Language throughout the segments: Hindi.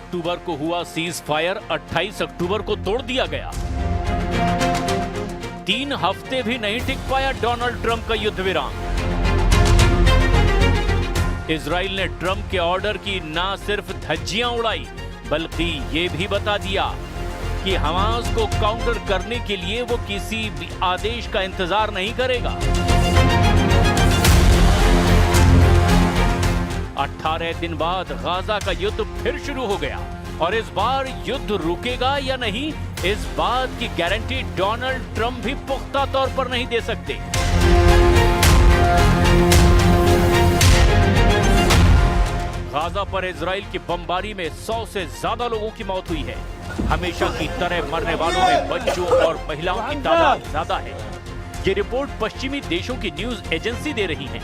अक्टूबर को हुआ सीज फायर 28 अक्टूबर को तोड़ दिया गया। 3 हफ्ते भी नहीं टिक पाया डोनाल्ड ट्रंप का युद्ध विराम। इजराइल ने ट्रंप के ऑर्डर की ना सिर्फ धज्जियां उड़ाई बल्कि ये भी बता दिया कि हमास को काउंटर करने के लिए वो किसी भी आदेश का इंतजार नहीं करेगा। 18 दिन बाद गाजा का युद्ध फिर शुरू हो गया और इस बार युद्ध रुकेगा या नहीं, इस बात की गारंटी डोनाल्ड ट्रंप भी पुख्ता तौर पर नहीं दे सकते। गाजा पर इजराइल की बमबारी में 100 से ज्यादा लोगों की मौत हुई है। हमेशा की तरह मरने वालों में बच्चों और महिलाओं की तादाद ज्यादा है। ये रिपोर्ट पश्चिमी देशों की न्यूज एजेंसी दे रही है।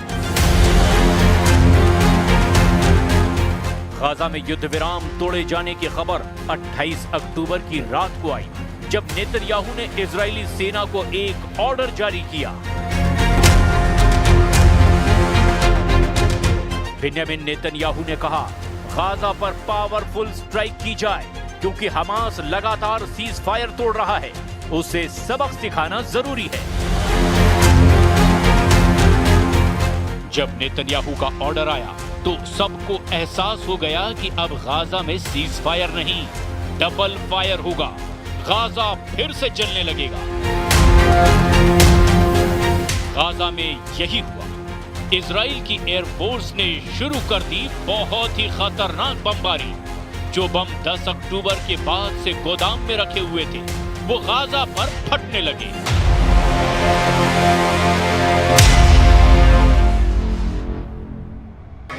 गाजा में युद्ध विराम तोड़े जाने की खबर 28 अक्टूबर की रात को आई, जब नेतन्याहू ने इजरायली सेना को एक ऑर्डर जारी किया। बेंजामिन नेतन्याहू ने कहा, गाजा पर पावरफुल स्ट्राइक की जाए क्योंकि हमास लगातार सीज फायर तोड़ रहा है, उसे सबक सिखाना जरूरी है। जब नेतन्याहू का ऑर्डर आया तो सबको एहसास हो गया कि अब गाजा में सीज फायर नहीं, डबल फायर होगा। गाजा फिर से जलने लगेगा। गाजा में यही हुआ। इजराइल की एयरफोर्स ने शुरू कर दी बहुत ही खतरनाक बमबारी। जो बम 10 अक्टूबर के बाद से गोदाम में रखे हुए थे वो गाजा पर फटने लगे।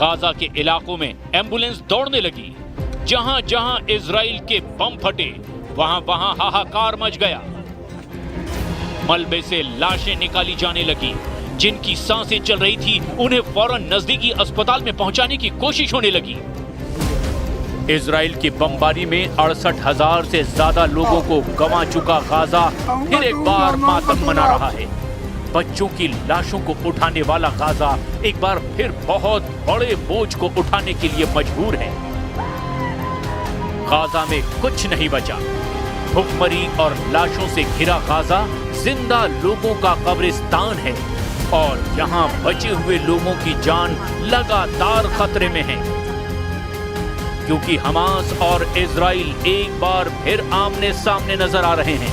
गाजा के इलाकों में एम्बुलेंस दौड़ने लगी। जहां जहां इजराइल के बम फटे वहां वहां हाहाकार मच गया। मलबे से लाशें निकाली जाने लगी। जिनकी सांसें चल रही थी उन्हें फौरन नजदीकी अस्पताल में पहुंचाने की कोशिश होने लगी। इजराइल की बमबारी में 68,000 से ज्यादा लोगों को गंवा चुका गाजा फिर एक बार मातम मना रहा है। बच्चों की लाशों को उठाने वाला गाजा एक बार फिर बहुत बड़े बोझ को उठाने के लिए मजबूर है। गाजा में कुछ नहीं बचा। भुखमरी और लाशों से घिरा गाजा जिंदा लोगों का कब्रिस्तान है और यहाँ बचे हुए लोगों की जान लगातार खतरे में है, क्योंकि हमास और इजराइल एक बार फिर आमने सामने नजर आ रहे हैं।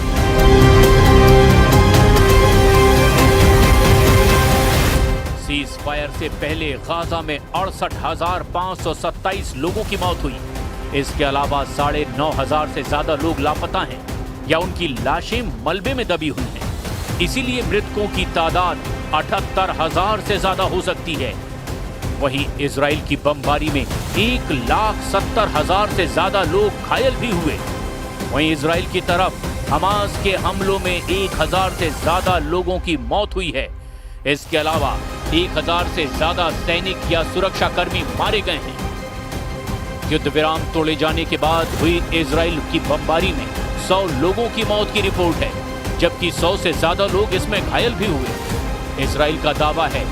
सीज फायर से पहले गाजा में 68,527 लोगों की मौत हुई। इसके अलावा 9,500 से ज्यादा लोग लापता हैं या उनकी लाशें मलबे में दबी हुई हैं। इसीलिए मृतकों की तादाद 78,000 से ज्यादा हो सकती है। वहीं इजराइल की बमबारी में 1,70,000 से ज्यादा लोग घायल भी हुए। वहीं इजराइल की तरफ हमास के हमलों में 1,000 से ज्यादा लोगों की मौत हुई है। इसके अलावा 1,000 से ज्यादा सैनिक या सुरक्षाकर्मी मारे गए हैं। युद्ध विराम तोड़े जाने के बाद हुई इजराइल की बमबारी में 100 लोगों की मौत की रिपोर्ट है, जबकि 100 से ज्यादा लोग इसमें घायल भी हुए। इजराइल का दावा है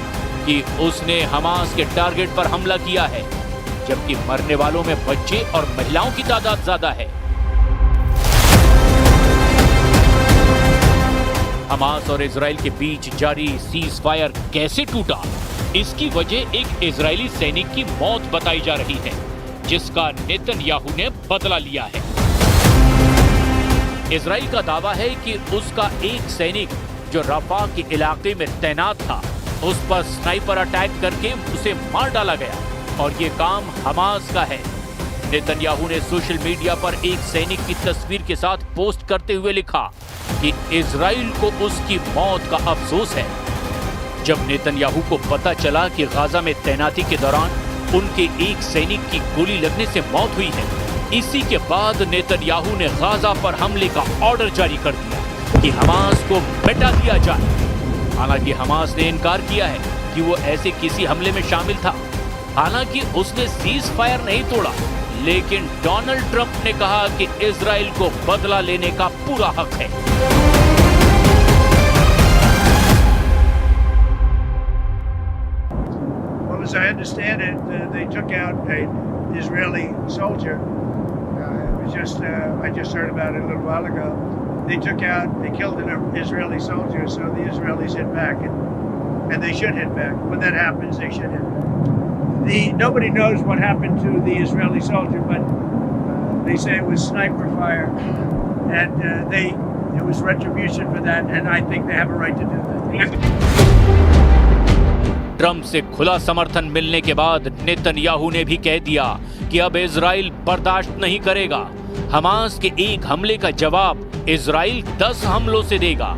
कि उसने हमास के टारगेट पर हमला किया है, जबकि मरने वालों में बच्चे और महिलाओं की तादाद ज्यादा है। हमास और इजराइल के बीच जारी सीज फायर कैसे टूटा, इसकी वजह एक इजरायली सैनिक की मौत बताई जा रही है, जिसका नेतन्याहू ने बदला लिया है। इजराइल का दावा है कि उसका एक सैनिक जो रफा के इलाके में तैनात था, उस पर स्नाइपर अटैक करके उसे मार डाला गया और ये काम हमास का है। नेतन्याहू ने सोशल मीडिया पर एक सैनिक की तस्वीर के साथ पोस्ट करते हुए लिखा कि इजराइल को उसकी मौत का अफसोस है। जब नेतन्याहू को पता चला कि गाजा में तैनाती के दौरान उनके एक सैनिक की गोली लगने से मौत हुई है, इसी के बाद नेतन्याहू ने गाजा पर हमले का ऑर्डर जारी कर दिया कि हमास को मिटा दिया जाए। हालांकि हमास ने इनकार किया है कि वो ऐसे किसी हमले में शामिल था। हालांकि उसने सीज फायर नहीं तोड़ा, लेकिन डोनाल्ड ट्रंप ने कहा कि इजराइल को बदला लेने का पूरा हक है। Well, as I understand it, they took out an Israeli soldier. I just heard about it a little while ago. They killed an Israeli soldier, so the Israelis hit back, and they should hit back. When that happens, they should hit back. Nobody knows what happened to the Israeli soldier, but they say it was sniper fire, and it was retribution for that, and I think they have a right to do that. Trump से खुला समर्थन मिलने के बाद नेतन्याहू ने भी कह दिया कि अब इजराइल बर्दाश्त नहीं करेगा। हमास के एक हमले का जवाब इजराइल 10 हमलों से देगा।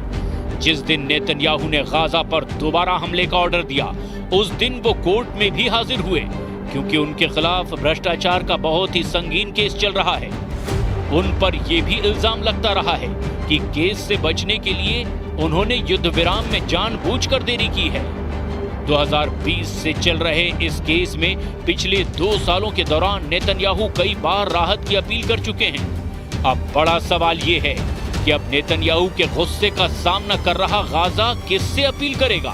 जिस दिन नेतन्याहू ने गाजा पर दोबारा हमले का ऑर्डर दिया, उस दिन वो कोर्ट में भी हाजिर हुए, क्योंकि उनके खिलाफ भ्रष्टाचार का बहुत ही संगीन केस चल रहा है। उन पर यह भी इल्जाम लगता रहा है कि केस से बचने के लिए उन्होंने युद्ध विराम में जानबूझकर देरी की है। 2020 से चल रहे इस केस में पिछले 2 सालों के दौरान नेतन्याहू कई बार राहत की अपील कर चुके हैं। अब बड़ा सवाल ये है कि अब नेतन्याहू के गुस्से का सामना कर रहा गाजा किससे अपील करेगा?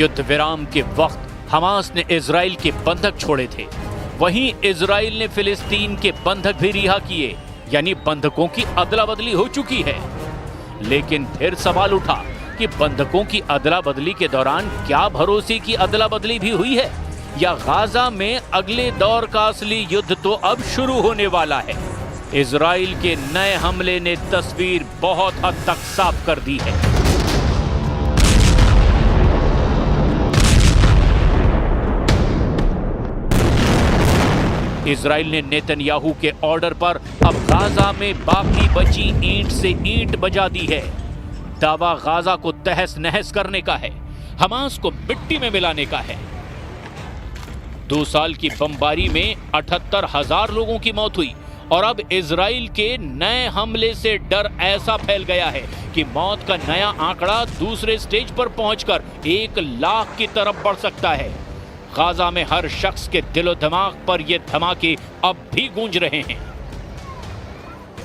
युद्ध विराम के वक्त हमास ने इजराइल के बंधक छोड़े थे, वहीं इजराइल ने फिलिस्तीन के बंधक भी रिहा किए, यानी बंधकों की अदला बदली हो चुकी है। लेकिन फिर सवाल उठा कि बंधकों की अदला बदली के दौरान क्या भरोसे की अदला बदली भी हुई है, या गाजा में अगले दौर का असली युद्ध तो अब शुरू होने वाला है। इजराइल के नए हमले ने तस्वीर बहुत हद तक साफ कर दी है। इजराइल ने नेतन्याहू के ऑर्डर पर अब गाजा में बाकी बची ईंट से ईंट बजा दी है। दावा गाजा को तहस नहस करने का है, हमास को मिट्टी में मिलाने का है। 2 साल की बमबारी में 78,000 लोगों की मौत हुई और अब इजराइल के नए हमले से डर ऐसा फैल गया है कि मौत का नया आंकड़ा दूसरे स्टेज पर पहुंचकर 1 लाख की तरफ बढ़ सकता है। गाजा में हर शख्स के दिलो दिमाग पर ये धमाके अब भी गूंज रहे हैं।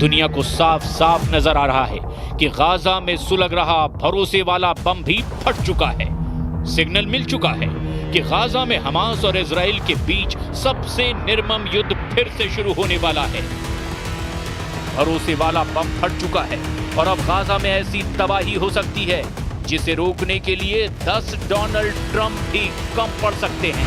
दुनिया को साफ साफ नजर आ रहा है कि गाजा में सुलग रहा भरोसे वाला बम भी फट चुका है। सिग्नल मिल चुका है कि गाजा में हमास और इजराइल के बीच सबसे निर्मम युद्ध फिर से शुरू होने वाला है। भरोसे वाला बम फट चुका है और अब गाजा में ऐसी तबाही हो सकती है जिसे रोकने के लिए 10 डोनाल्ड ट्रंप भी कम पड़ सकते हैं।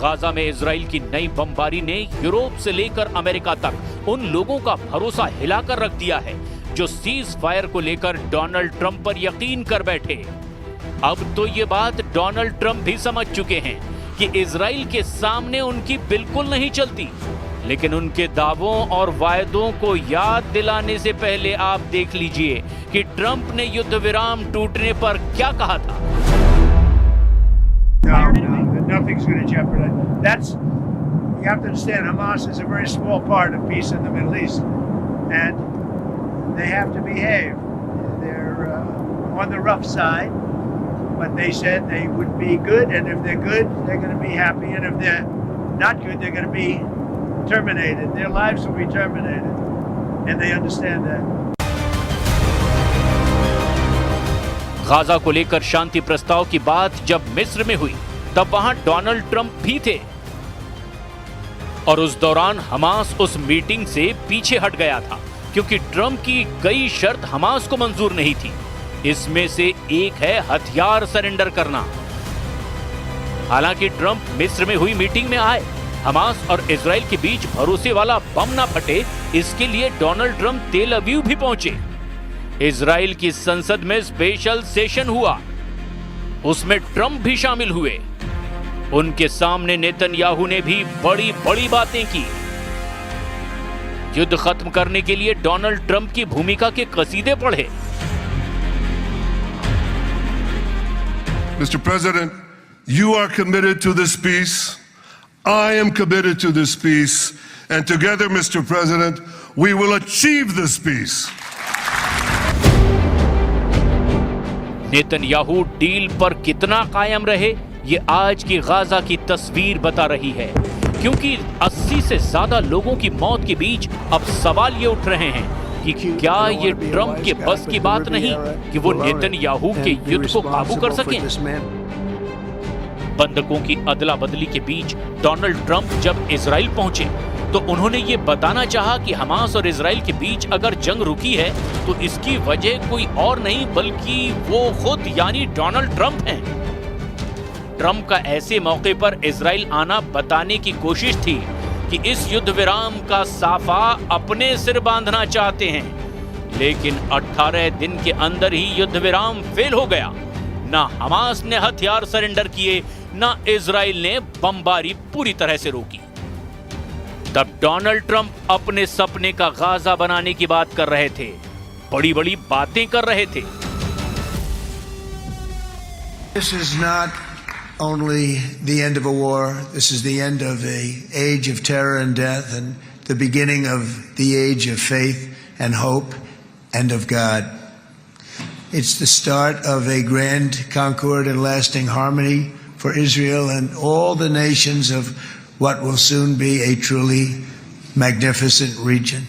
गाजा में इजराइल की नई बमबारी ने यूरोप से लेकर अमेरिका तक उन लोगों का भरोसा हिलाकर रख दिया है जो सीज फायर को लेकर डोनाल्ड ट्रंप पर यकीन कर बैठे। अब तो ये बात डोनाल्ड ट्रंप भी समझ चुके हैं कि इजराइल के सामने उनकी बिल्कुल नहीं चलती। लेकिन उनके दावों और वायदों को याद दिलाने से पहले आप देख लीजिए कि ट्रंप ने युद्ध विराम टूटने पर क्या कहा था। Nothing's going to jeopardize. You have to understand, Hamas is a very small part of peace in the Middle East, and they have to behave. They're on the rough side, but they said they would be good, and if they're good, they're going to be happy, and if they're not good, they're going to be terminated. Their lives will be terminated, and they understand that. Gaza को लेकर शांति प्रस्ताव की बात जब मिस्र में हुई तब वहां डोनाल्ड ट्रंप भी थे और उस दौरान हमास उस मीटिंग से पीछे हट गया था क्योंकि ट्रंप की कई शर्त हमास को मंजूर नहीं थी। इसमें से एक है हथियार सरेंडर करना। हालांकि ट्रंप मिस्र में हुई मीटिंग में आए, हमास और इजराइल के बीच भरोसे वाला बम ना फटे इसके लिए डोनाल्ड ट्रंप तेल अवीव भी पहुंचे। इजराइल की संसद में स्पेशल सेशन हुआ, उसमें ट्रंप भी शामिल हुए। उनके सामने नेतन्याहू ने भी बड़ी बड़ी बातें की। युद्ध खत्म करने के लिए डोनाल्ड ट्रंप की भूमिका के कसीदे पढ़े। Mr. President, you are committed to this peace. I am committed to this peace. And together, Mr. President, we will achieve this peace. Netanyahu deal पर कितना कायम रहे ये आज की गाजा की तस्वीर बता रही है, क्योंकि 80 से ज्यादा लोगों की मौत के बीच अब सवाल ये उठ रहे हैं कि क्या ये ट्रंप के बस की बात नहीं कि वो नेतन्याहू के युद्ध को काबू कर सकें। बंधकों की अदला बदली के बीच डोनाल्ड ट्रंप जब इजराइल पहुंचे तो उन्होंने ये बताना चाहा कि हमास और इजराइल के बीच अगर जंग रुकी है तो इसकी वजह कोई और नहीं बल्कि वो खुद यानी डोनाल्ड ट्रंप हैं। ट्रंप का ऐसे मौके पर इजराइल आना बताने की कोशिश थी कि इस युद्ध विराम का साफा अपने सिर बांधना चाहते हैं, लेकिन 18 दिन के अंदर ही युद्ध विराम फेल हो गया। ना हमास ने हथियार सरेंडर किए, ना इजराइल ने बमबारी पूरी तरह से रोकी। तब डोनाल्ड ट्रंप अपने सपने का गाजा बनाने की बात कर रहे थे, बड़ी बड़ी बातें कर रहे थे। This is not only the end of a war, this is the end of an age of terror and death and the beginning of the age of faith and hope and of God. It's the start of a grand concord and lasting harmony for Israel and all the nations of what will soon be a truly magnificent region.